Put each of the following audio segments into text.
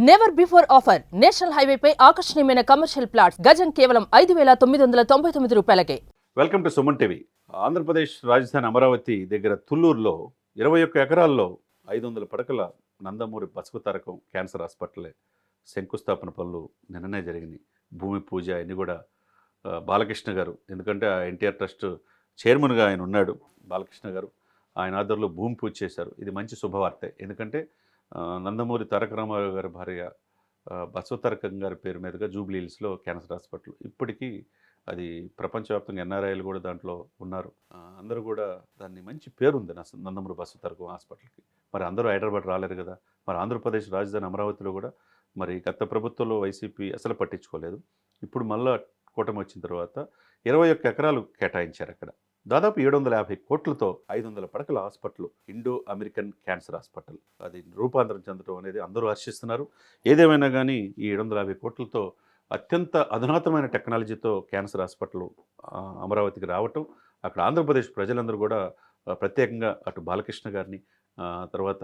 Never before offer national హైవేపై ఆకర్షణీయమైన commercial plots గజం కేవలం 5,999 రూపాయలకే. Welcome to Suman TV. Andhra Pradesh రాజధాని అమరావతి దగ్గర తుళ్ళూరులో 21 ఎకరాల్లో 500 పడకల నందమూరి బసవతారకం క్యాన్సర్ హాస్పిటల్ శంకుస్థాపన పనులు నిన్ననే జరిగినాయి. భూమి పూజ అన్ని కూడా బాలకృష్ణ గారు, ఎందుకంటే ఆ ఎన్టీఆర్ ట్రస్ట్ చైర్మన్గా ఆయన ఉన్నాడు బాలకృష్ణ గారు. ఆయన ఆధ్వర్యంలో భూమి పూజ చేశారు. ఇది మంచి శుభవార్తే. ఎందుకంటే నందమూరి తారక రామారావు గారి భార్య బసవతారకం గారి పేరు మీదుగా జూబ్లీ హిల్స్లో క్యాన్సర్ హాస్పిటల్ ఇప్పటికీ అది ప్రపంచవ్యాప్తంగా ఎన్ఆర్ఐలు కూడా దాంట్లో ఉన్నారు. అందరూ కూడా దాన్ని మంచి పేరుంది నందమూరి బసవతారకం హాస్పిటల్కి. మరి అందరూ హైదరాబాద్ రాలేరు కదా. మరి ఆంధ్రప్రదేశ్ రాజధాని అమరావతిలో కూడా మరి గత ప్రభుత్వంలో వైసీపీ అసలు పట్టించుకోలేదు. ఇప్పుడు మళ్ళా కూటమి వచ్చిన తర్వాత 21 ఎకరాలు కేటాయించారు. అక్కడ దాదాపు 750 కోట్లతో 500 పడకల hospital, Indo American cancer hospital అది రూపాంతరం చెందడం అనేది అందరూ హర్షిస్తున్నారు. ఏదేమైనా కానీ ఈ 750 కోట్లతో అత్యంత అధునాతనమైన టెక్నాలజీతో క్యాన్సర్ హాస్పిటల్ అమరావతికి రావటం, అక్కడ ఆంధ్రప్రదేశ్ ప్రజలందరూ కూడా ప్రత్యేకంగా అటు బాలకృష్ణ గారిని, తర్వాత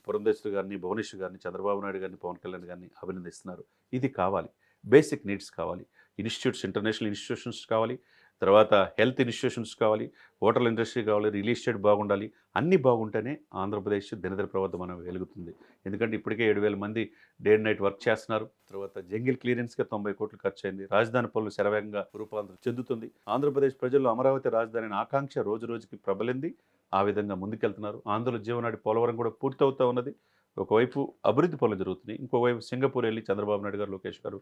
పురంధేశ్వరి గారిని, భువనేశ్వర్ గారిని, చంద్రబాబు నాయుడు గారిని, పవన్ కళ్యాణ్ గారిని అభినందిస్తున్నారు. ఇది కావాలి, బేసిక్ నీడ్స్ కావాలి. ఇన్స్టిట్యూట్స్, ఇంటర్నేషనల్ ఇన్స్టిట్యూషన్స్ కావాలి, తర్వాత హెల్త్ ఇన్స్టిట్యూషన్స్ కావాలి, హోటల్ ఇండస్ట్రీ కావాలి, రియల్ ఎస్టేట్ బాగుండాలి. అన్నీ బాగుంటేనే ఆంధ్రప్రదేశ్ దినదిన ప్రవర్ధమానం వెలుగుతుంది. ఎందుకంటే ఇప్పటికే 7,000 మంది డే అండ్ నైట్ వర్క్ చేస్తున్నారు. తర్వాత జంగిల్ క్లియరెన్స్గా 90 కోట్లు ఖర్చు అయింది. రాజధాని పనులు శరవేగంగా రూపాంతరం చెందుతుంది. ఆంధ్రప్రదేశ్ ప్రజల్లో అమరావతి రాజధాని ఆకాంక్ష రోజు రోజుకి ప్రబలింది. ఆ విధంగా ముందుకెళ్తున్నారు. ఆంధ్ర జీవనాడి పోలవరం కూడా పూర్తవుతూ ఉన్నది. ఒకవైపు అభివృద్ధి పనులు జరుగుతున్నాయి, ఇంకోవైపు సింగపూర్ వెళ్ళి చంద్రబాబు నాయుడు గారు, లోకేష్ గారు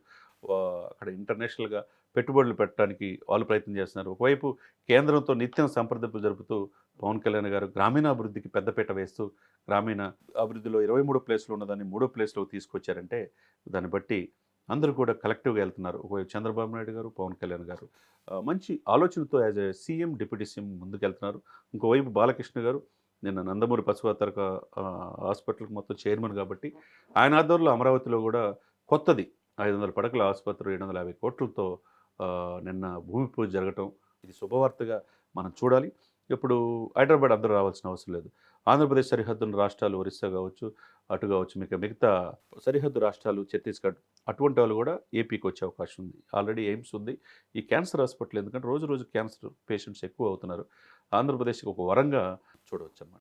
అక్కడ ఇంటర్నేషనల్గా పెట్టుబడులు పెట్టడానికి వాళ్ళు ప్రయత్నం చేస్తున్నారు. ఒకవైపు కేంద్రంతో నిత్యం సంప్రదింపులు జరుపుతూ పవన్ కళ్యాణ్ గారు గ్రామీణాభివృద్ధికి పెద్దపీట వేస్తూ గ్రామీణ అభివృద్ధిలో 23 ప్లేస్లు ఉన్నదాన్ని 3వ ప్లేస్లోకి తీసుకొచ్చారంటే దాన్ని బట్టి అందరూ కూడా కలెక్టివ్గా వెళ్తున్నారు. ఒకవైపు చంద్రబాబు నాయుడు గారు, పవన్ కళ్యాణ్ గారు మంచి ఆలోచనతో as a CM, deputy CM ముందుకెళ్తున్నారు. ఇంకోవైపు బాలకృష్ణ గారు నిన్న నందమూరి బసవతారక హాస్పిటల్కి మొత్తం చైర్మన్ కాబట్టి ఆయన ఆధ్వర్యంలో అమరావతిలో కూడా కొత్తది 500 పడకల ఆసుపత్రి 750 కోట్లతో నిన్న భూమి పూజ జరగటం ఇది శుభవార్తగా మనం చూడాలి. ఇప్పుడు హైదరాబాద్ అందరూ రావాల్సిన అవసరం లేదు. ఆంధ్రప్రదేశ్ సరిహద్దున్న రాష్ట్రాలు ఒరిస్సా కావచ్చు, అటు కావచ్చు, మిగతా సరిహద్దు రాష్ట్రాలు ఛత్తీస్గఢ్ అటువంటి వాళ్ళు కూడా ఏపీకి వచ్చే అవకాశం ఉంది. ఆల్రెడీ ఎయిమ్స్ ఉంది. ఈ క్యాన్సర్ హాస్పిటల్ ఎందుకంటే రోజు రోజు క్యాన్సర్ పేషెంట్స్ ఎక్కువ అవుతున్నారు. ఆంధ్రప్రదేశ్కి ఒక వరంగా చూడవచ్చు అన్నమాట.